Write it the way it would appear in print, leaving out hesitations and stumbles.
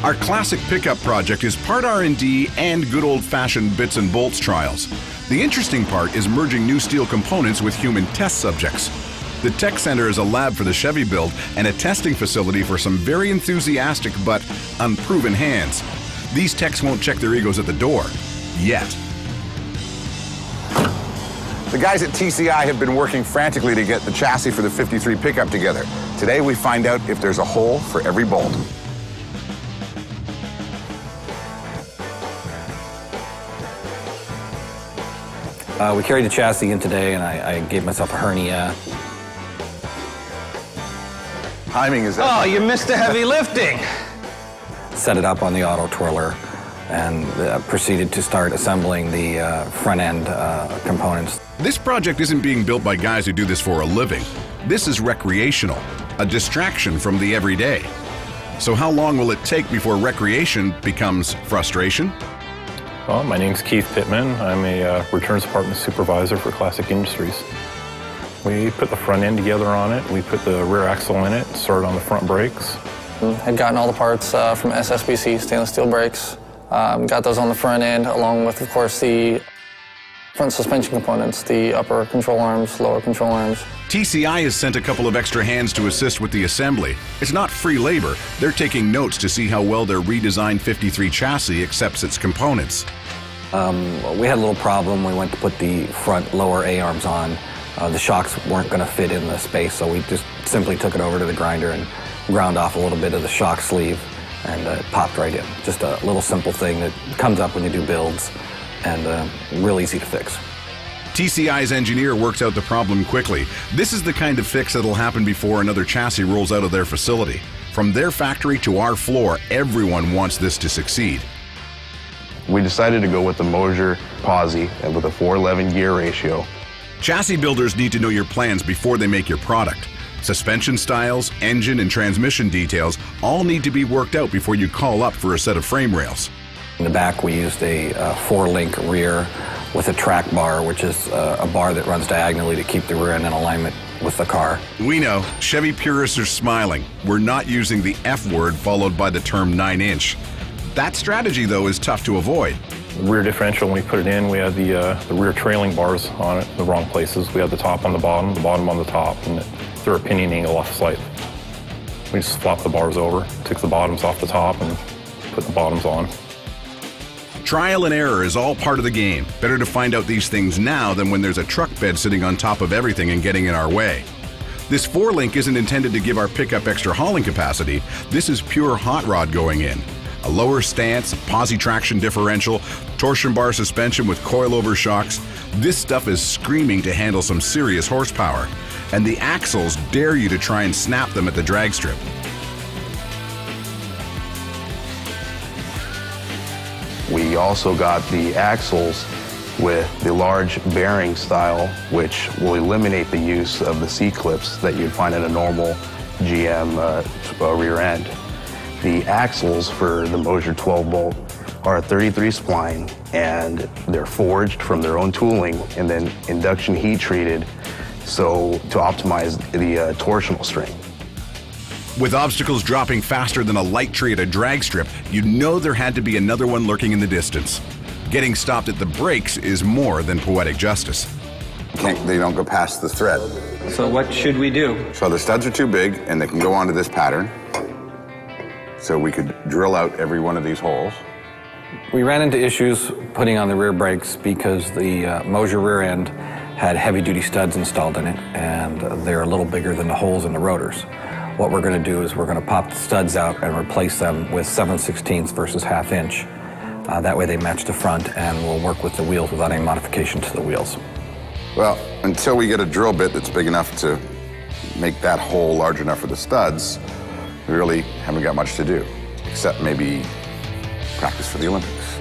Our classic pickup project is part R&D and good old-fashioned bits and bolts trials. The interesting part is merging new steel components with human test subjects. The Tech Center is a lab for the Chevy build and a testing facility for some very enthusiastic but unproven hands. These techs won't check their egos at the door. Yet. The guys at TCI have been working frantically to get the chassis for the 53 pickup together. Today we find out if there's a hole for every bolt. We carried the chassis in today, and I gave myself a hernia. Timing is that. Oh, you missed the heavy lifting. Set it up on the auto twirler and proceeded to start assembling the front end components. This project isn't being built by guys who do this for a living. This is recreational, a distraction from the everyday. So how long will it take before recreation becomes frustration? Well, my name's Keith Pittman. I'm a returns department supervisor for Classic Industries. We put the front end together on it. We put the rear axle in it, started on the front brakes. Had gotten all the parts from SSBC, stainless steel brakes. Got those on the front end, along with, of course, the front suspension components, the upper control arms, lower control arms. TCI has sent a couple of extra hands to assist with the assembly. It's not free labor. They're taking notes to see how well their redesigned 53 chassis accepts its components. We had a little problem. We went to put the front lower A-arms on. The shocks weren't going to fit in the space, so we just simply took it over to the grinder and ground off a little bit of the shock sleeve, and it popped right in. Just a little simple thing that comes up when you do builds, and real easy to fix. TCI's engineer works out the problem quickly. This is the kind of fix that'll happen before another chassis rolls out of their facility. From their factory to our floor, everyone wants this to succeed. We decided to go with the Mosier Posi and with a 411 gear ratio. Chassis builders need to know your plans before they make your product. Suspension styles, engine and transmission details all need to be worked out before you call up for a set of frame rails. In the back, we used a 4-link rear with a track bar, which is a bar that runs diagonally to keep the rear end in alignment with the car. We know, Chevy purists are smiling. We're not using the F word followed by the term 9-inch. That strategy, though, is tough to avoid. The rear differential, when we put it in, we had the rear trailing bars on it, the wrong places. We had the top on the bottom on the top, and they're a pinion angle off slightly. We just flopped the bars over, took the bottoms off the top, and put the bottoms on. Trial and error is all part of the game. Better to find out these things now than when there's a truck bed sitting on top of everything and getting in our way. This 4-link isn't intended to give our pickup extra hauling capacity. This is pure hot rod going in. A lower stance, posi traction differential, torsion bar suspension with coilover shocks. This stuff is screaming to handle some serious horsepower. And the axles dare you to try and snap them at the drag strip. We also got the axles with the large bearing style, which will eliminate the use of the C-clips that you'd find in a normal GM rear end. The axles for the Mosier 12-bolt are a 33 spline, and they're forged from their own tooling and then induction heat treated so to optimize the torsional strain. With obstacles dropping faster than a light tree at a drag strip, you know there had to be another one lurking in the distance. Getting stopped at the brakes is more than poetic justice. They don't go past the thread. So what should we do? So the studs are too big and they can go onto this pattern. So we could drill out every one of these holes. We ran into issues putting on the rear brakes because the Mosier rear end had heavy-duty studs installed in it, and they're a little bigger than the holes in the rotors. What we're going to do is we're going to pop the studs out and replace them with 7/16 versus 1/2 inch. That way they match the front, and we'll work with the wheels without any modification to the wheels. Well, until we get a drill bit that's big enough to make that hole large enough for the studs, we really haven't got much to do, except maybe practice for the Olympics.